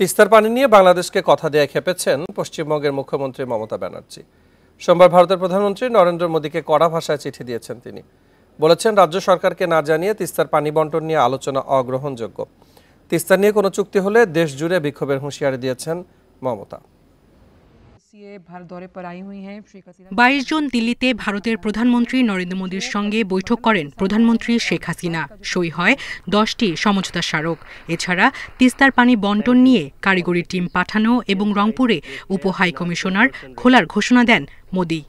তিস্তার পানি নিয়ে বাংলাদেশকে কথা দিয়ে খেপেছেন পশ্চিমবঙ্গের মুখ্যমন্ত্রী মমতা ব্যানার্জি। সোমবার ভারতের প্রধানমন্ত্রী নরেন্দ্র মোদীকে কড়া ভাষায় চিঠি দিয়েছেন তিনি। বলেছেন, রাজ্য সরকারকে না জানিয়ে তিস্তার পানি বণ্টন নিয়ে আলোচনা অগ্রহণযোগ্য। তিস্তা নিয়ে কোনো চুক্তি হলে দেশ জুড়ে বিক্ষোভের হুঁশিয়ারি দিয়েছেন মমতা। 22 জুন দিল্লিতে ভারতের প্রধানমন্ত্রী নরেন্দ্র মোদীর সঙ্গে বৈঠক করেন প্রধানমন্ত্রী শেখ হাসিনা। সই হয় 10টি সমঝোতা স্মারক। এছাড়া তিস্তার পানি বণ্টন নিয়ে কারিগরি টিম পাঠানো এবং রংপুরে উপ হাই কমিশনার খোলার ঘোষণা দেন মোদী।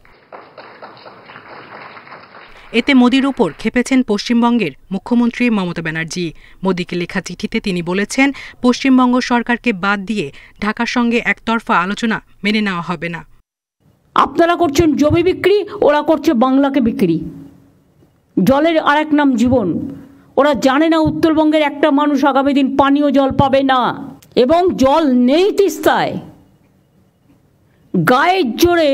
এতে মোদীর উপর খেপেছেন পশ্চিমবঙ্গের মুখ্যমন্ত্রী মমতা ব্যানার্জি। মোদীকে লেখা চিঠিতে তিনি বলেছেন, পশ্চিমবঙ্গ সরকারকে বাদ দিয়ে ঢাকার সঙ্গে একতরফা আলোচনা মেনে নেওয়া হবে না। আপনারা করছেন জমি বিক্রি, ওরা করছে বাংলাকে বিক্রি। জলের আরেক নাম জীবন। ওরা জানে না উত্তরবঙ্গের একটা মানুষ আগামী দিন পানীয় জল পাবে না, এবং জল নেই তিস্তায়। গায়ের জোরে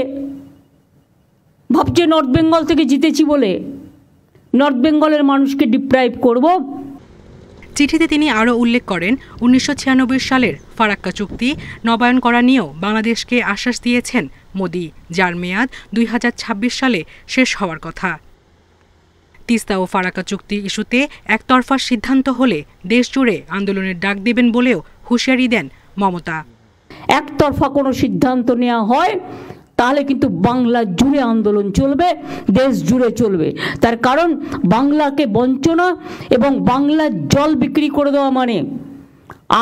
ভাবছে নর্থ বেঙ্গল থেকে জিতেছি বলে নর্থ বেঙ্গলের মানুষকে ডিপ্রাইভ করব। চিঠিতে তিনি আরও উল্লেখ করেন, 1996 সালের ফারাক্কা চুক্তি নবায়ন করা নিয়েও বাংলাদেশকে আশ্বাস দিয়েছেন মোদী, যার মেয়াদ 2026 সালে শেষ হওয়ার কথা। তিস্তা ও ফারাক্কা চুক্তি ইস্যুতে একতরফা সিদ্ধান্ত হলে দেশ জুড়ে আন্দোলনের ডাক দেবেন বলেও হুঁশিয়ারি দেন মমতা। একতরফা কোনো সিদ্ধান্ত নেওয়া হয় তাহলে কিন্তু বাংলা জুড়ে আন্দোলন চলবে, দেশ জুড়ে চলবে। তার কারণ বাংলাকে বঞ্চনা এবং বাংলার জল বিক্রি করে দেওয়া মানে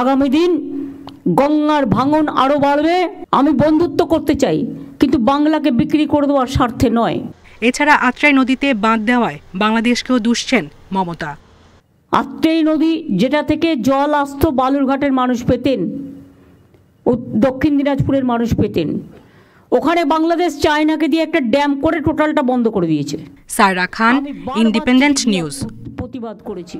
আগামী দিন গঙ্গার ভাঙন আরও বাড়বে। আমি বন্ধুত্ব করতে চাই, কিন্তু বাংলাকে বিক্রি করে দেওয়ার স্বার্থে নয়। এছাড়া আত্রাই নদীতে বাঁধ দেওয়ায় বাংলাদেশকেও দুষছেন মমতা। আত্রাই নদী, যেটা থেকে জল আসত বালুরঘাটের মানুষ পেতেন, দক্ষিণ দিনাজপুরের মানুষ পেতেন, ওখানে বাংলাদেশ চায়নাকে দিয়ে একটা ড্যাম করে টোটালটা বন্ধ করে দিয়েছে। সায়রা খান, ইন্ডিপেন্ডেন্ট নিউজ। প্রতিবাদ করেছি।